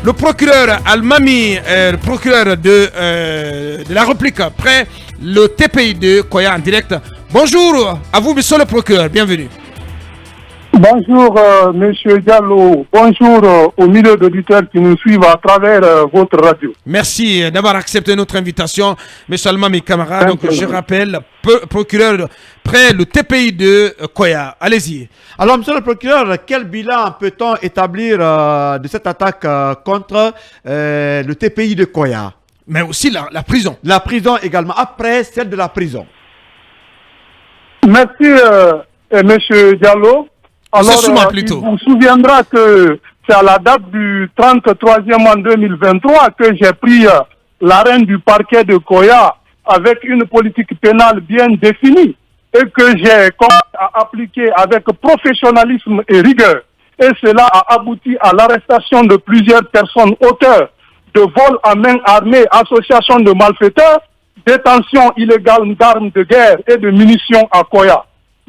le procureur Almami, le procureur de la République, près le TPI de Koya en direct. Bonjour à vous, monsieur le procureur, bienvenue. Bonjour, monsieur Diallo. Bonjour aux milliers d'auditeurs qui nous suivent à travers votre radio. Merci d'avoir accepté notre invitation, monsieur Almami Camara. Donc, je rappelle, procureur près le TPI de Koya. Allez-y. Alors, monsieur le procureur, quel bilan peut-on établir de cette attaque contre le TPI de Koya? Mais aussi la prison. La prison également, après celle de la prison. Merci, monsieur Diallo. Alors, il vous souviendra que c'est à la date du 33e mois 2023 que j'ai pris l'arène du parquet de Koya avec une politique pénale bien définie et que j'ai commencé à appliquer avec professionnalisme et rigueur. Et cela a abouti à l'arrestation de plusieurs personnes auteurs de vol à main armée, association de malfaiteurs, détention illégale d'armes de guerre et de munitions à Koya.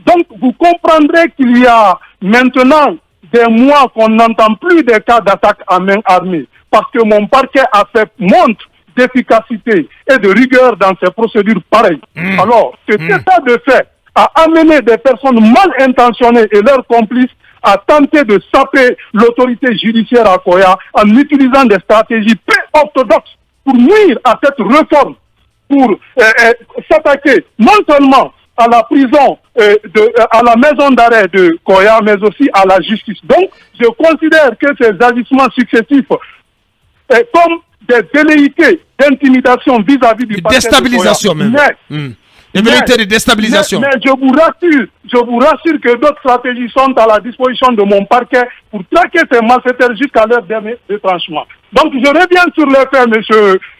Donc, vous comprendrez qu'il y a maintenant des mois qu'on n'entend plus des cas d'attaque à main armée parce que mon parquet a fait montre d'efficacité et de rigueur dans ces procédures pareilles. Alors, cet état de fait a amené des personnes mal intentionnées et leurs complices à tenter de saper l'autorité judiciaire à Koya en utilisant des stratégies pré-orthodoxes pour nuire à cette réforme, pour s'attaquer non seulement à la prison, à la maison d'arrêt de Koya, mais aussi à la justice. Donc, je considère que ces agissements successifs, comme des velléités d'intimidation vis-à-vis du parquet déstabilisation de Koya, même. Des velléités de déstabilisation. Mais je vous rassure que d'autres stratégies sont à la disposition de mon parquet pour traquer ces malfaiteurs jusqu'à leur dernier retranchement. Donc, je reviens sur les faits,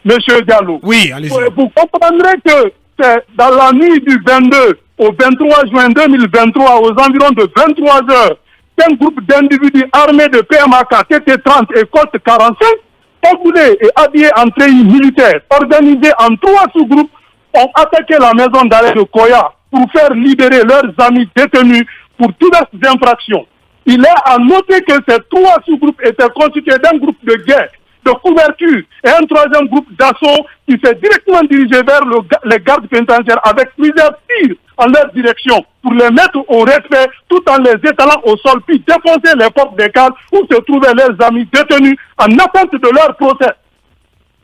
monsieur Diallo. Oui, allez-y. Vous comprendrez que c'est dans la nuit du 22 au 23 juin 2023, aux environs de 23 heures, qu'un groupe d'individus armés de PMAK, TT-30 et Colt 45, cagoulés et habillés en treillis militaires, organisés en 3 sous-groupes, ont attaqué la maison d'arrêt de Koya pour faire libérer leurs amis détenus pour toutes les infractions. Il est à noter que ces 3 sous-groupes étaient constitués d'un groupe de guerre, de couverture et un 3e groupe d'assaut qui s'est directement dirigé vers les gardes pénitentiaires avec plusieurs tirs en leur direction pour les mettre au respect tout en les étalant au sol puis défoncer les portes des cases où se trouvaient leurs amis détenus en attente de leur procès.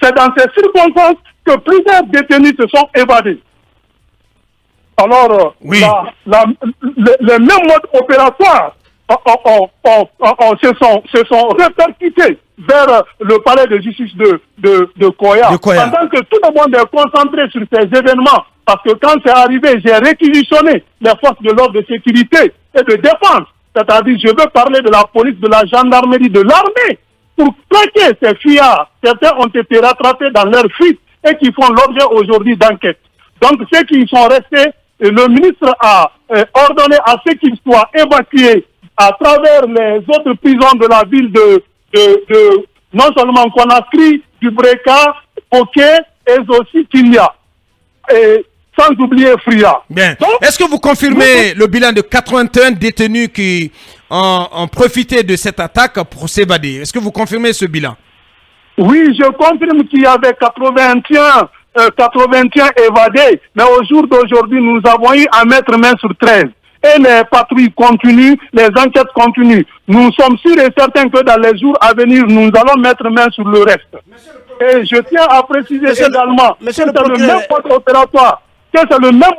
C'est dans ces circonstances que plusieurs détenus se sont évadés. Alors, les mêmes modes opératoires se sont répercutés vers le palais de justice de Koya. Pendant que tout le monde est concentré sur ces événements, parce que quand c'est arrivé, j'ai réquisitionné les forces de l'ordre de sécurité et de défense. C'est-à-dire, je veux parler de la police, de la gendarmerie, de l'armée, pour traquer ces fuyards. Certains ont été rattrapés dans leur fuite et qui font l'objet aujourd'hui d'enquête. Donc, ceux qui sont restés, le ministre a ordonné à ceux qui soient évacués à travers les autres prisons de la ville de non seulement Conakry, du Breka, Oké et aussi Kinya. Et sans oublier Fria. Bien. Est-ce que vous confirmez le bilan de 81 détenus qui ont profité de cette attaque pour s'évader? Est-ce que vous confirmez ce bilan? Oui, je confirme qu'il y avait 81 évadés, mais au jour d'aujourd'hui, nous avons eu à mettre main sur 13. Et les patrouilles continuent, les enquêtes continuent. Nous sommes sûrs et certains que dans les jours à venir, nous allons mettre main sur le reste. Et je tiens à préciser également que c'est le même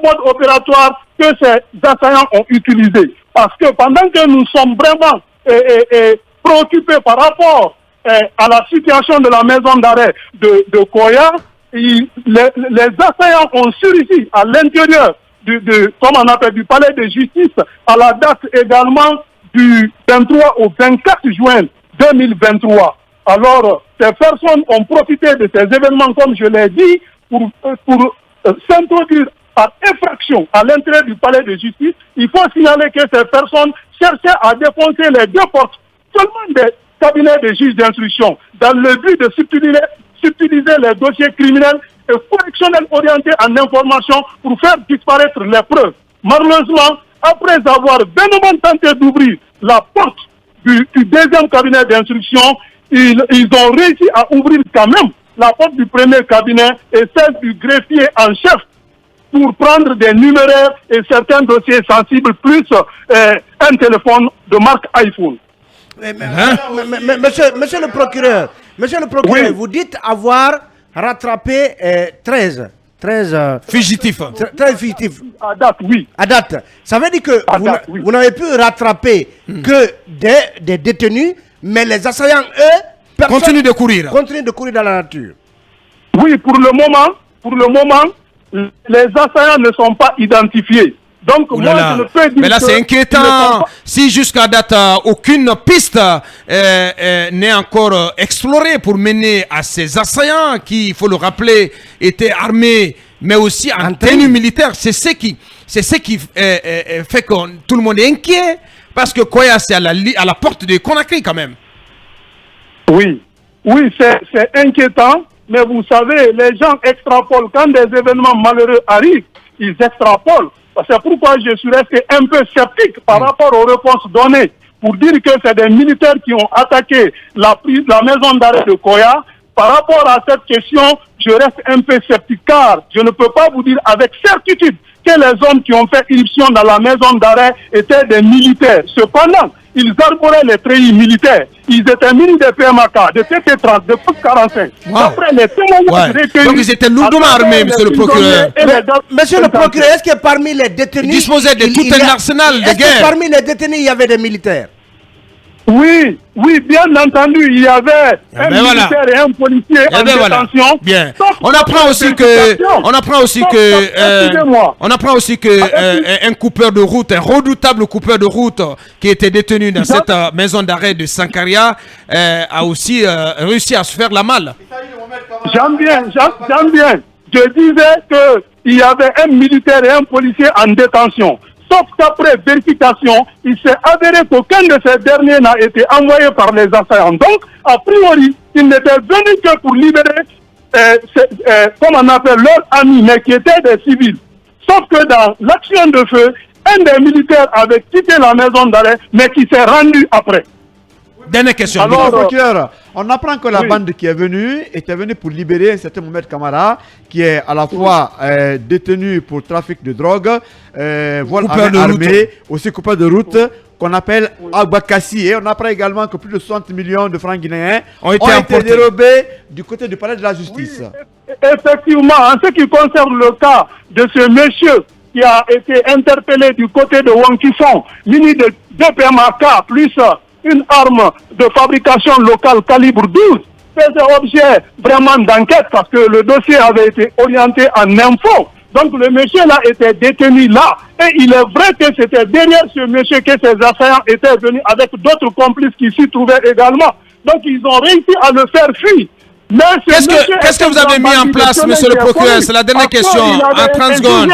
mode opératoire, que ces assaillants ont utilisé. Parce que pendant que nous sommes vraiment préoccupés par rapport à la situation de la maison d'arrêt de Koya, les assaillants ont surgi à l'intérieur comme on appelle, du palais de justice à la date également du 23 au 24 juin 2023. Alors, ces personnes ont profité de ces événements, comme je l'ai dit, pour s'introduire par infraction à l'intérieur du palais de justice. Il faut signaler que ces personnes cherchaient à défoncer les 2 portes seulement des cabinets de juges d'instruction dans le but de subtiliser les dossiers criminels et correctionnels orientés en information pour faire disparaître les preuves. Malheureusement, après avoir vainement tenté d'ouvrir la porte du 2e cabinet d'instruction, ils ont réussi à ouvrir quand même la porte du premier cabinet et celle du greffier en chef pour prendre des numéraires et certains dossiers sensibles, plus un téléphone de marque iPhone. Monsieur le procureur, oui. Vous dites avoir rattrapé 13 fugitifs. 13 fugitifs. À date, oui. À date. Ça veut dire que vous n'avez pu rattraper que des détenus, mais les assaillants, eux, continuent de courir. Continuent de courir dans la nature. Oui, pour le moment, les assaillants ne sont pas identifiés. Donc, moi, je ne peux dire mais là, c'est inquiétant. Si jusqu'à date, aucune piste n'est encore explorée pour mener à ces assaillants qui, il faut le rappeler, étaient armés, mais aussi en tenue militaire. C'est ce qui fait que tout le monde est inquiet. Parce que Koya, c'est à la porte de Conakry quand même. Oui, c'est inquiétant. Mais vous savez, les gens extrapolent. Quand des événements malheureux arrivent, ils extrapolent. C'est pourquoi je suis resté un peu sceptique par rapport aux réponses données pour dire que c'est des militaires qui ont attaqué la maison d'arrêt de Koya. Par rapport à cette question, je reste un peu sceptique car je ne peux pas vous dire avec certitude que les hommes qui ont fait irruption dans la maison d'arrêt étaient des militaires. Cependant, ils arboraient les treillis militaires. Ils étaient munis de PMAK, de TT-30, de FOC-45. Après les témoignages recueillis... Donc ils étaient lourdement armés, monsieur le procureur. Monsieur le procureur, est-ce que parmi les détenus... Ils disposaient de tout un arsenal de guerre. Est-ce que parmi les détenus, il y avait des militaires? Oui, bien entendu, il y un militaire et un policier en détention. Bien. On apprend aussi que un coupeur de route, un redoutable coupeur de route qui était détenu dans cette maison d'arrêt de Sankaria a aussi réussi à se faire la malle. J'aime bien. Je disais qu'il y avait un militaire et un policier en détention. Sauf qu'après vérification, il s'est avéré qu'aucun de ces derniers n'a été envoyé par les assaillants. Donc, a priori, ils n'étaient venus que pour libérer, comme on appelle, leurs amis, mais qui étaient des civils. Sauf que dans l'action de feu, un des militaires avait quitté la maison d'arrêt, mais qui s'est rendu après. Dernière question. Alors, procureur, on apprend que la bande qui est venue était venue pour libérer un certain Mohamed Kamara, qui est à la fois détenu pour trafic de drogue, vol armé, aussi coupeur de route, qu'on appelle Agbakassi. Et on apprend également que plus de 60 millions de francs guinéens ont été dérobés du côté du palais de la justice. Oui, effectivement, en ce qui concerne le cas de ce monsieur qui a été interpellé du côté de Wankifon, muni de 2 PMAK, plus une arme de fabrication locale calibre 12, faisait objet vraiment d'enquête parce que le dossier avait été orienté en info. Donc le monsieur là était détenu là. Et il est vrai que c'était derrière ce monsieur que ces assaillants étaient venus avec d'autres complices qui s'y trouvaient également. Donc ils ont réussi à le faire fuir. Qu'est-ce que vous avez mis en place, monsieur le procureur? C'est la dernière question, en 30 secondes.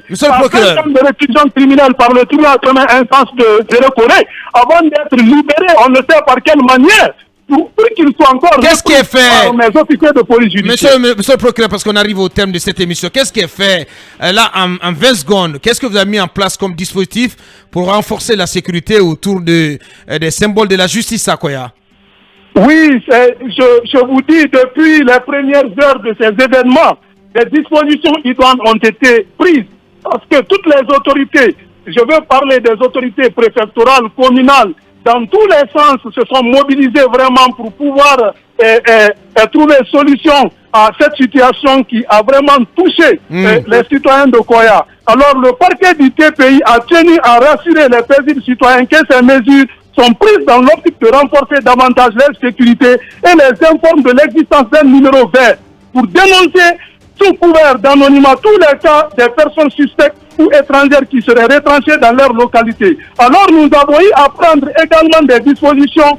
Monsieur le procureur. De réclusion criminelle par le tribunal de première instance de Corée, avant d'être libéré, on ne sait par quelle manière, pour qu'il soit encore... Qu'est-ce qui est fait par mes officiers de police judiciaire? Monsieur le procureur, parce qu'on arrive au terme de cette émission, qu'est-ce qui est fait là en 20 secondes? Qu'est-ce que vous avez mis en place comme dispositif pour renforcer la sécurité autour des symboles de la justice à Koya? Oui, je vous dis, depuis les premières heures de ces événements, des dispositions idoines ont été prises. Parce que toutes les autorités, je veux parler des autorités préfectorales, communales, dans tous les sens, se sont mobilisées vraiment pour pouvoir trouver solution à cette situation qui a vraiment touché les citoyens de Koya. Alors le parquet du TPI a tenu à rassurer les paisibles citoyens que ces mesures sont prises dans l'optique de renforcer davantage leur sécurité et les informe de l'existence d'un numéro vert pour dénoncer sous couvert d'anonymat tous les cas des personnes suspectes ou étrangères qui seraient retranchées dans leur localité. Alors nous avons eu à prendre également des dispositions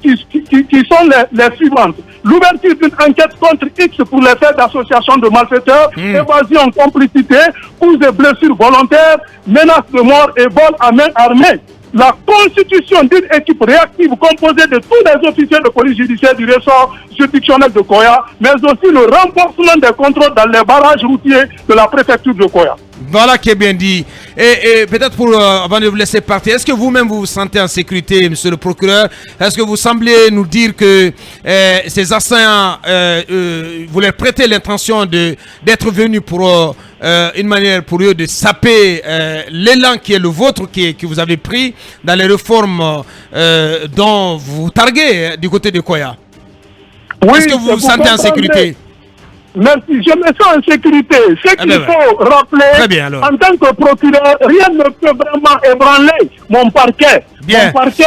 qui sont les suivantes. L'ouverture d'une enquête contre X pour les faits d'association de malfaiteurs, évasion, complicité, coups et blessures volontaires, menaces de mort et vol à main armée. La constitution d'une équipe réactive composée de tous les officiers de police judiciaire du ressort juridictionnel de Koya, mais aussi le renforcement des contrôles dans les barrages routiers de la préfecture de Koya. Voilà qui est bien dit. Et peut-être avant de vous laisser partir, est-ce que vous-même vous vous sentez en sécurité, monsieur le procureur? Est-ce que vous semblez nous dire que ces assaillants, vous leur prêtez l'intention d'être venus pour une manière pour eux de saper l'élan qui est le vôtre, que vous avez pris dans les réformes dont vous targuez du côté de Koya? Oui, est-ce que vous vous sentez en sécurité? Merci, je me sens en sécurité. Ce qu'il faut rappeler, en tant que procureur, rien ne peut vraiment ébranler mon parquet. Mon parquet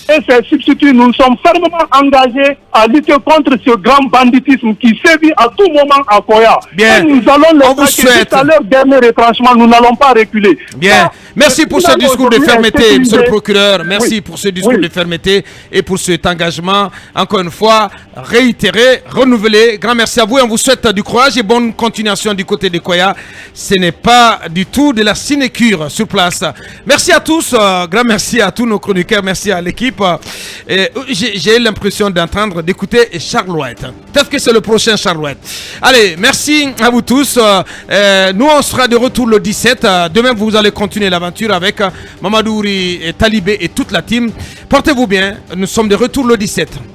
et ses substituts, nous sommes fermement engagés à lutter contre ce grand banditisme qui sévit à tout moment à Koya. Bien. Et nous allons le faire à leur dernier retranchement, nous n'allons pas reculer. Bien. Merci pour ce discours de fermeté, monsieur le procureur. Merci pour ce discours de fermeté et pour cet engagement. Encore une fois, réitéré, renouvelé. Grand merci à vous et on vous souhaite du courage et bonne continuation du côté de Koya. Ce n'est pas du tout de la sinécure sur place. Merci à tous. Grand merci à tous nos chroniqueurs. Merci à l'équipe. J'ai l'impression d'entendre, d'écouter Charles White. Peut-être que c'est le prochain Charles White. Allez, merci à vous tous. Nous, on sera de retour le 17. Demain, vous allez continuer l'aventure avec Mamadouri, Talibé et toute la team. Portez-vous bien. Nous sommes de retour le 17.